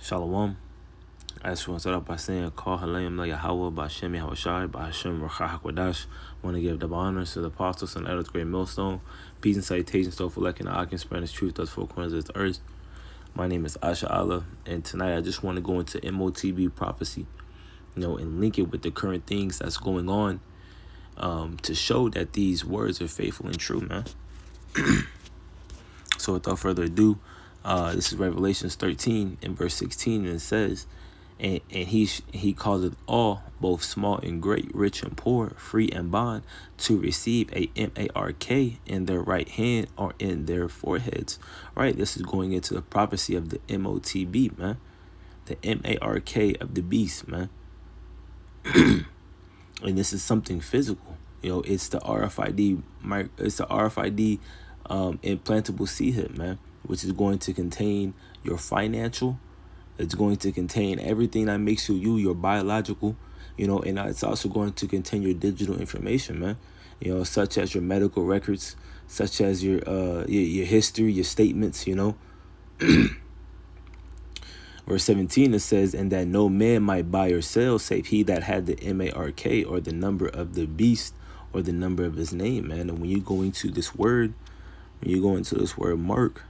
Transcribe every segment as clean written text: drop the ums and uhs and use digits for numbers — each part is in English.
Shalom. I just want to start off by saying, Call Halayim La Yahweh, Ba'Shem Yahushai, Ba'Shem Ruach HaKodash. I want to give double honors to the apostles and elders, great millstone. Peace and salutations to all for lacking the Akin, spreading his truth, thus four corners of the earth. My name is Asha Allah, and tonight I just want to go into Motb prophecy, and link it with the current things that's going on, to show that these words are faithful and true, man. So without further ado, this is Revelations 13 and verse 16, and it says, and he causeth all, both small and great, rich and poor, free and bond, to receive a mark in their right hand or in their foreheads. Right, this is going into the prophecy of the Motb, man, the mark of the beast, man. And this is something physical. It's the RFID, implantable C-hip, man, which is going to contain your financial. It's going to contain everything that makes you, your biological, and it's also going to contain your digital information, man, such as your medical records, such as your history, your statements, Verse 17, it says, and that no man might buy or sell save he that had the mark, or the number of the beast, or the number of his name, man. And when you go into this word, mark,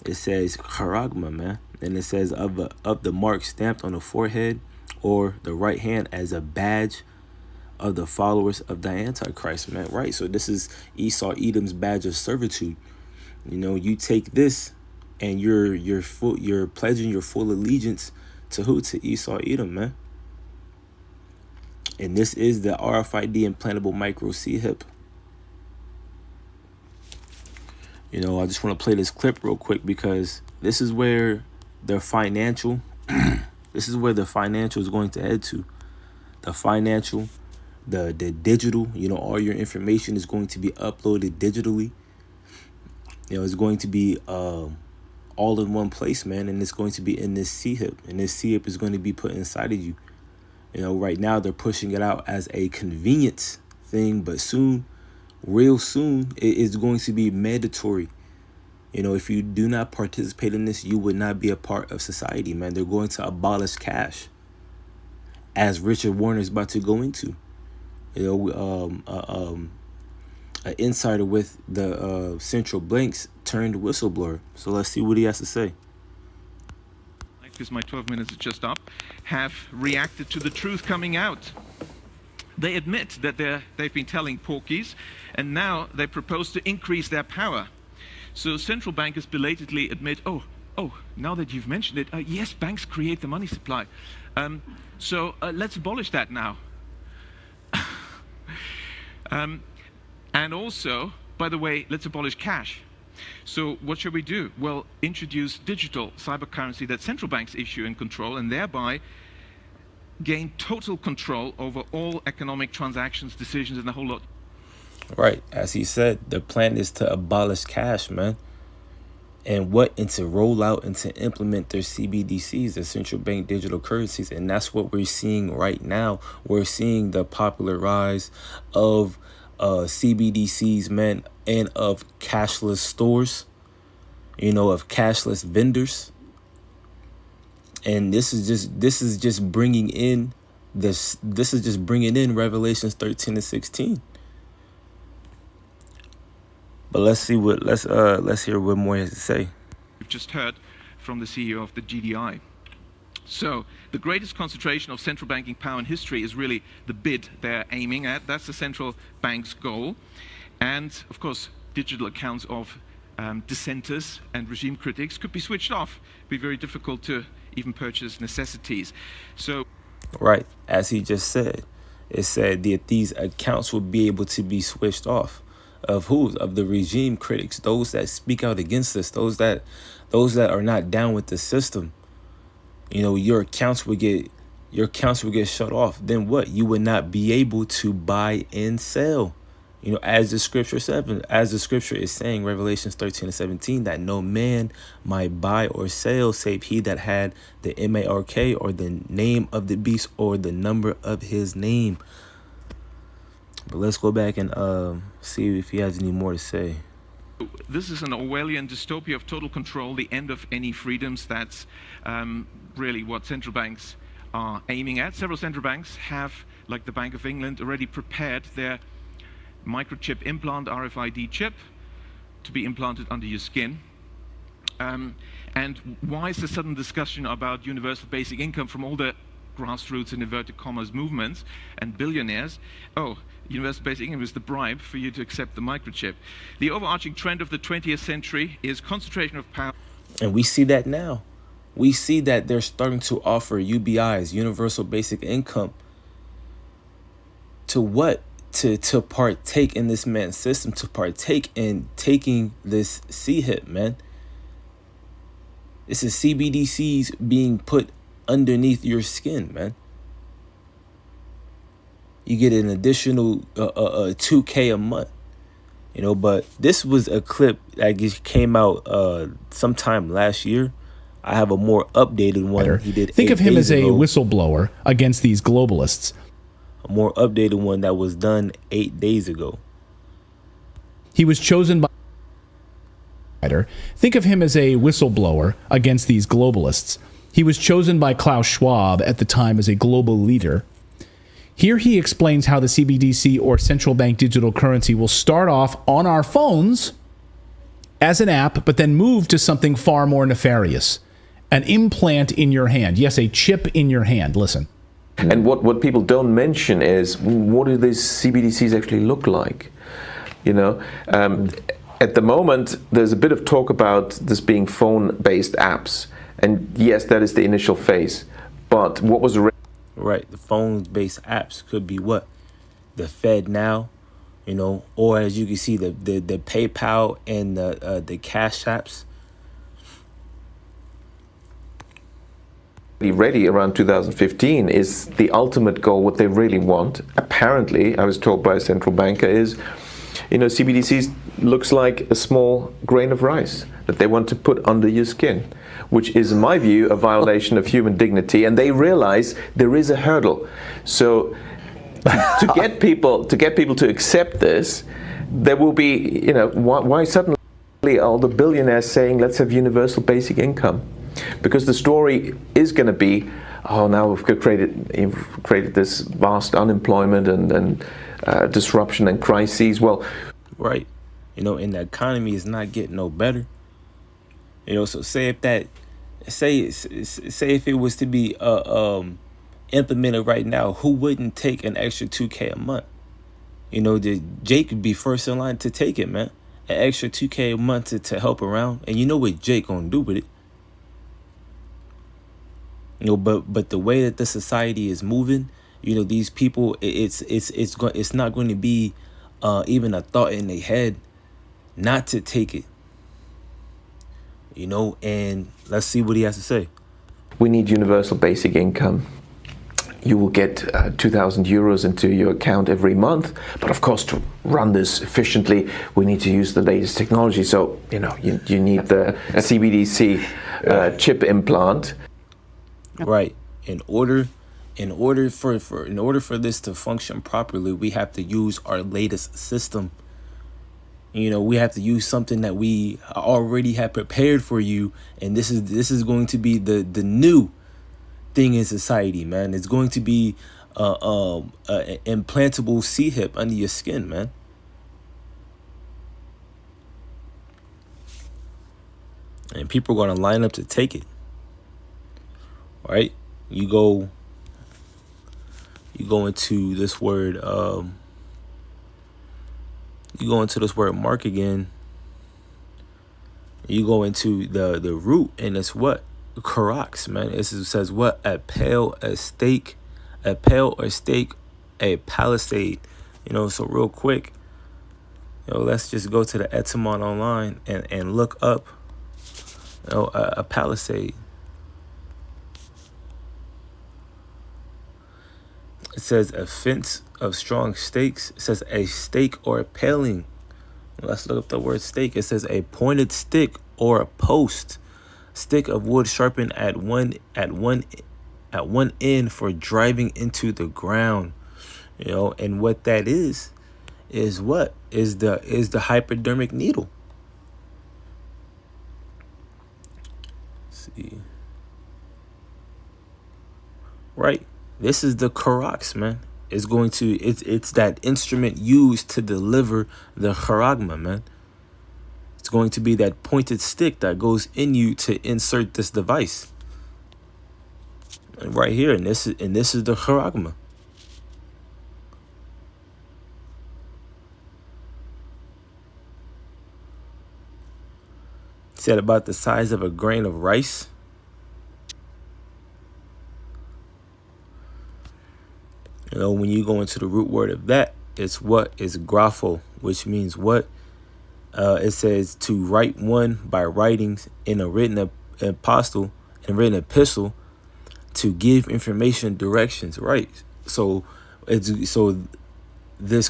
it says charagma, man. And it says of the mark stamped on the forehead or the right hand as a badge of the followers of the Antichrist, man. Right. So this is Esau Edom's badge of servitude. You take this and you're pledging your full allegiance to who? To Esau Edom, man. And this is the RFID implantable micro C-hip. I just want to play this clip real quick because this is where the financial is going to head to. The financial, the digital, all your information is going to be uploaded digitally. It's going to be all in one place, man, and it's going to be in this C-hip, and this C-hip is going to be put inside of you. Right now they're pushing it out as a convenience thing, but soon, real soon, it is going to be mandatory. If you do not participate in this, you would not be a part of society, man. They're going to abolish cash, as Richard Warner is about to go into. An insider with the central banks turned whistleblower. So let's see what he has to say. Because my 12 minutes is just up, have reacted to the truth coming out. They admit that they've been telling porkies, and now they propose to increase their power. So central bankers belatedly admit, oh, now that you've mentioned it, yes, banks create the money supply. So let's abolish that now. And also, by the way, let's abolish cash. So what should we do? Well, introduce digital cyber currency that central banks issue and control, and thereby gain total control over all economic transactions, decisions, and the whole lot. Right. As he said, the plan is to abolish cash, man. And to roll out and to implement their CBDCs, the central bank digital currencies. And that's what we're seeing right now. We're seeing the popular rise of CBDCs, man, and of cashless stores, of cashless vendors. And this is just bringing in Revelations 13 and 16. But let's hear what more he has to say. We've just heard from the CEO of the GDI. So the greatest concentration of central banking power in history is really the bid they're aiming at. That's the central bank's goal. And of course, digital accounts of dissenters and regime critics could be switched off. It'd be very difficult to even purchase necessities. So, right, as he just said, it said that these accounts will be able to be switched off. Of who? Of the regime critics, those that speak out against us, those that are not down with the system. Your accounts would get shut off. Then what? You would not be able to buy and sell. As the scripture is saying, Revelations 13 and 17, that no man might buy or sell save he that had the mark, or the name of the beast, or the number of his name. But let's go back and see if he has any more to say. This is an Orwellian dystopia of total control, the end of any freedoms. That's really what central banks are aiming at. Several central banks have, like the Bank of England, already prepared their microchip implant, RFID chip, to be implanted under your skin. And why is the sudden discussion about universal basic income from all the grassroots and inverted commas movements and billionaires? Oh, universal basic income is the bribe for you to accept the microchip. The overarching trend of the 20th century is concentration of power. And we see that now. We see that they're starting to offer UBIs, universal basic income. To what? To partake in this man's system, to partake in taking this CHIP, man. This is CBDCs being put underneath your skin, man. You get an additional $2K a month, but this was a clip that just came out sometime last year. I have a more updated one. He did. Think of him as a whistleblower against these globalists. A more updated one that was done 8 days ago. He was chosen by. Think of him as a whistleblower against these globalists. He was chosen by Klaus Schwab at the time as a global leader. Here he explains how the CBDC, or central bank digital currency, will start off on our phones as an app, but then move to something far more nefarious. An implant in your hand. Yes, a chip in your hand. Listen. And what people don't mention is, what do these CBDCs actually look like? At the moment, there's a bit of talk about this being phone-based apps. And yes, that is the initial phase. But what was right, the phone-based apps could be what? The Fed Now, or as you can see, the PayPal and the Cash Apps. Ready around 2015 is the ultimate goal. What they really want, apparently, I was told by a central banker, is CBDCs looks like a small grain of rice that they want to put under your skin, which is, in my view, a violation of human dignity. And they realize there is a hurdle. So to get people to accept this, there will be, why suddenly all the billionaires saying, let's have universal basic income? Because the story is going to be, oh, now we've created this vast unemployment and disruption and crises. Well, right, and the economy is not getting no better. So say if it was to be implemented right now, who wouldn't take an extra $2K a month? Jake would be first in line to take it, man. An extra $2K a month to help around, and you know what Jake gonna do with it. But the way that the society is moving, these people, it's not going to be even a thought in their head not to take it. And let's see what he has to say. We need universal basic income. You will get 2,000 euros into your account every month. But of course, to run this efficiently, we need to use the latest technology. So, you need the CBDC chip implant. Right. In order for this to function properly, we have to use our latest system. We have to use something that we already have prepared for you, and this is going to be the new thing in society, man. It's going to be an implantable CHIP under your skin, man. And people are going to line up to take it. Right? You go into this word mark again. You go into the root, and it's what? Karax, man. It says what? A pale, a stake, a palisade. So real quick, let's just go to the etymon online and look up a palisade. It says a fence of strong stakes. It says a stake or a paling. Let's look up the word stake. It says a pointed stick or a post. Stick of wood sharpened at one end for driving into the ground. And what that is what? Is the hypodermic needle. see. Right. This is the Karax, man. It's that instrument used to deliver the charagma, man. It's going to be that pointed stick that goes in you to insert this device. And right here, and this is the charagma. It said about the size of a grain of rice. You know, when you go into the root word of that, it's what is grapho, which means what? It says to write one by writings in a written apostle and written epistle to give information directions. Right. So this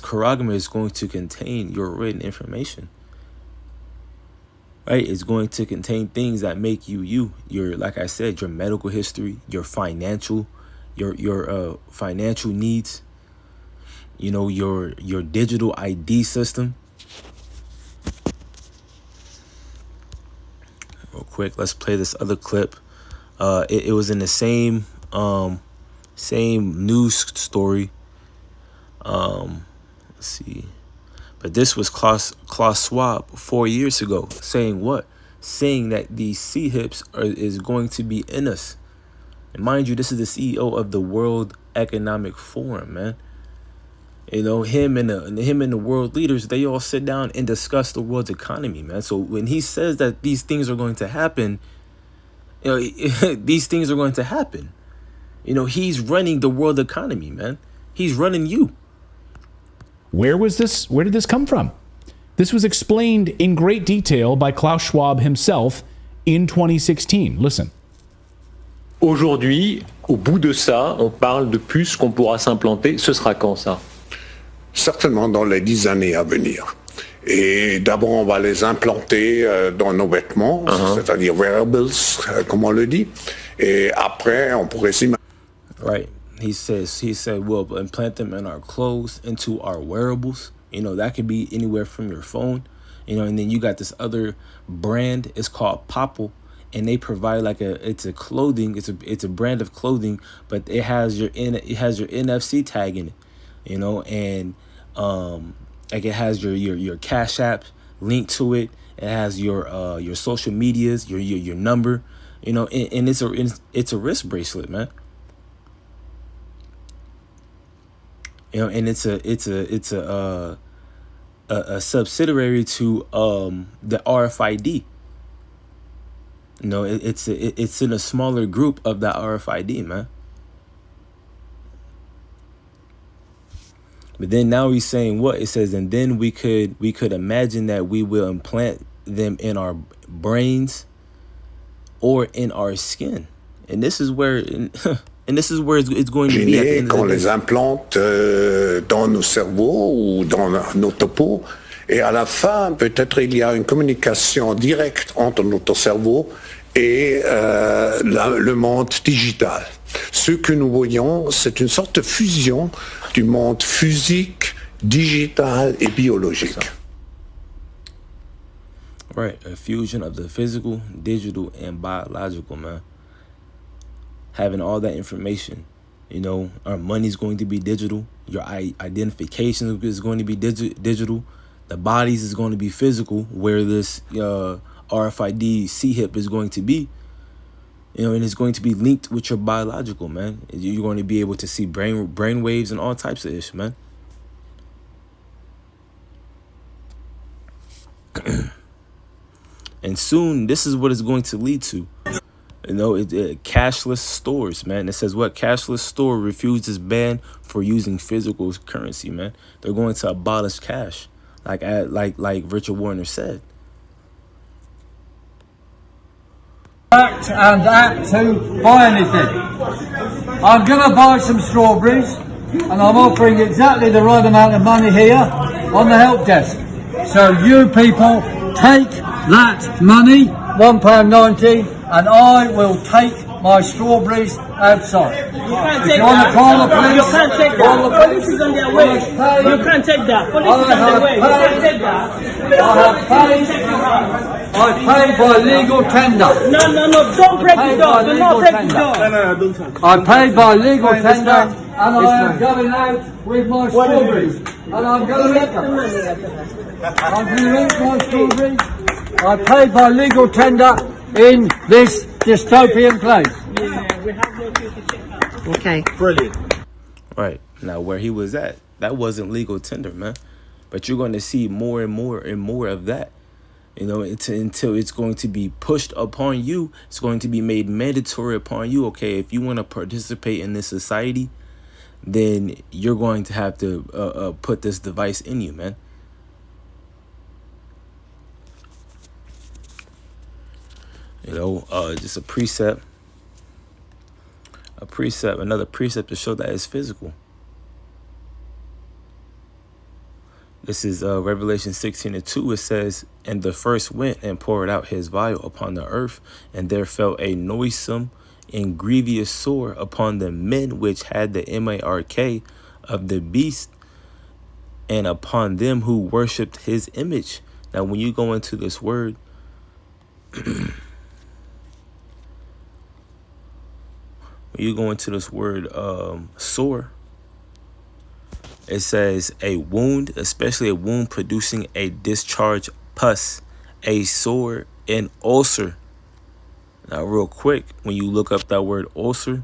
charagma is going to contain your written information. Right. It's going to contain things that make you your, like I said, your medical history, your financial, your financial needs, you know, your digital ID system. Real quick, let's play this other clip. It was in the same news story. Let's see. But this was Klaus Schwab 4 years ago saying what? Saying that these C-hips is going to be in us. And mind you, this is the CEO of the World Economic Forum, man. You know, him and the world leaders, they all sit down and discuss the world's economy, man. So when he says that these things are going to happen, you know, these things are going to happen. You know, he's running the world economy, man. He's running you. Where was this? Where did this come from? This was explained in great detail by Klaus Schwab himself in 2016. Listen. Aujourd'hui, au bout de ça, on parle de puces qu'on pourra s'implanter. Ce sera quand ça? Certainement dans les 10 années à venir. Et d'abord, on va les implanter dans nos vêtements, c'est-à-dire wearables, comme on le dit. Et après, on pourrait s'imaginer. Right. He said, we'll implant them in our clothes, into our wearables. You know, that could be anywhere from your phone. You know, and then you got this other brand. It's called Popple. And they provide it's a brand of clothing, but it has your NFC tag in it, you know, and like it has your Cash App linked to it. It has your social medias, your number, you know, and it's a wrist bracelet, man. You know, and it's a subsidiary to the RFID. No, it's in a smaller group of that RFID, man. But then now he's saying what? It says, and then we could imagine that we will implant them in our brains or in our skin. And this is where it's going to be at the end of the day. Qu'on les implante dans nos cerveaux ou dans nos topos. Et à la fin, peut-être il y a une communication directe entre notre cerveau et le monde digital. Ce que nous voyons, c'est une sorte de fusion du monde physique, digital et biologique. Right, a fusion of the physical, digital, and biological, man. Having all that information, you know, our money's going to be digital. Your identification is going to be digital. The bodies is going to be physical, where this RFID C-hip is going to be. You know, and it's going to be linked with your biological, man. You're going to be able to see brain waves and all types of ish, man. And soon, this is what it's going to lead to. You know, cashless stores, man. It says what? Cashless store refuses ban for using physical currency, man. They're going to abolish cash, like Richard Warner said. And act to buy anything. I'm going to buy some strawberries, and I'm offering exactly the right amount of money here on the help desk. So you people take that money, £1.90, and I will take my strawberries outside. You can't take that. You can't take that. Police is on their way. You can't take that. Police is on their way. You can't take that. I have paid I paid by legal tender. No, don't break the door. Do not break the door. I paid by legal tender, and I am going out with my strawberries. And I'm going to eat them. I'm going to eat my strawberries. I paid by legal tender in this dystopian place. Yeah, we have no duty to check out. Okay. Brilliant. Right. Now, where he was at, that wasn't legal tender, man. But you're going to see more and more and more of that. You know, until it's going to be pushed upon you. It's going to be made mandatory upon you. Okay, if you want to participate in this society, then you're going to have to put this device in you, man. You know, just a precept, another precept to show that it's physical. This is Revelation 16:2. It says, "And the first went and poured out his vial upon the earth, and there fell a noisome and grievous sore upon the men which had the mark of the beast, and upon them who worshipped his image." Now, when you go into this word, sore, it says a wound, especially a wound producing a discharge pus, a sore, an ulcer. Now, real quick, when you look up that word ulcer,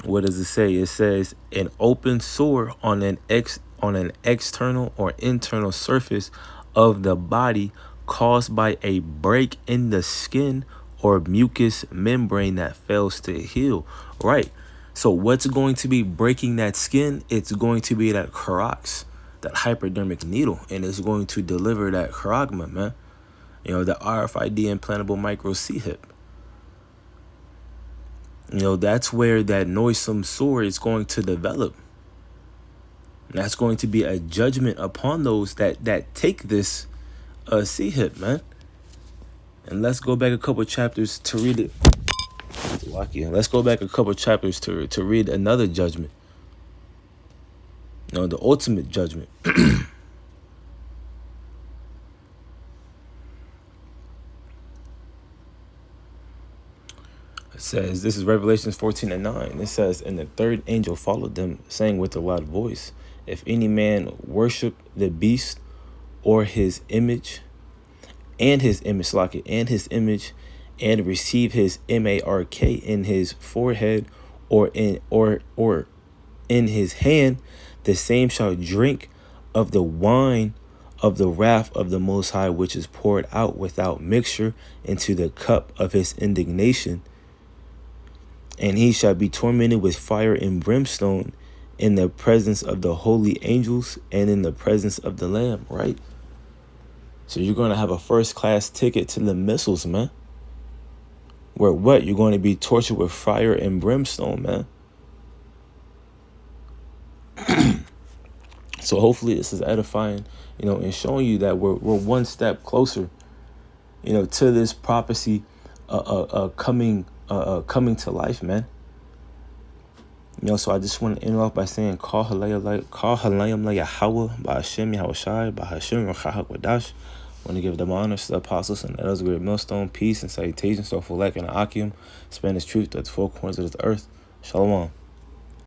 what does it say? It says an open sore on an external or internal surface of the body caused by a break in the skin or mucous membrane that fails to heal. Right. So what's going to be breaking that skin? It's going to be that carox, that hypodermic needle, and it's going to deliver that charagma, man. You know, the RFID implantable micro C-hip. You know, that's where that noisome sore is going to develop. And that's going to be a judgment upon those that take this C-hip, man. And let's go back a couple chapters to read it. Let's go back a couple chapters to read another judgment. You know, the ultimate judgment. It says, this is Revelation 14:9. It says, "And the third angel followed them, saying with a loud voice, If any man worship the beast or his image, and his image, and receive his mark in his forehead or in his hand, the same shall drink of the wine of the wrath of the Most High, which is poured out without mixture into the cup of his indignation. And he shall be tormented with fire and brimstone in the presence of the holy angels and in the presence of the Lamb," right? So you're going to have a first-class ticket to the missiles, man. Where what? You're going to be tortured with fire and brimstone, man. So hopefully this is edifying, you know, and showing you that we're one step closer, you know, to this prophecy coming to life, man. You know, so I just want to end off by saying, Call Halayam la Yahweh, by Hashem Yahushai, by Hashem Rachah Wadash. I want to give them honors to the apostles and others, great millstone, peace and salutations to Fulek and Akim, Spanish truth at the four corners of the earth. Shalom.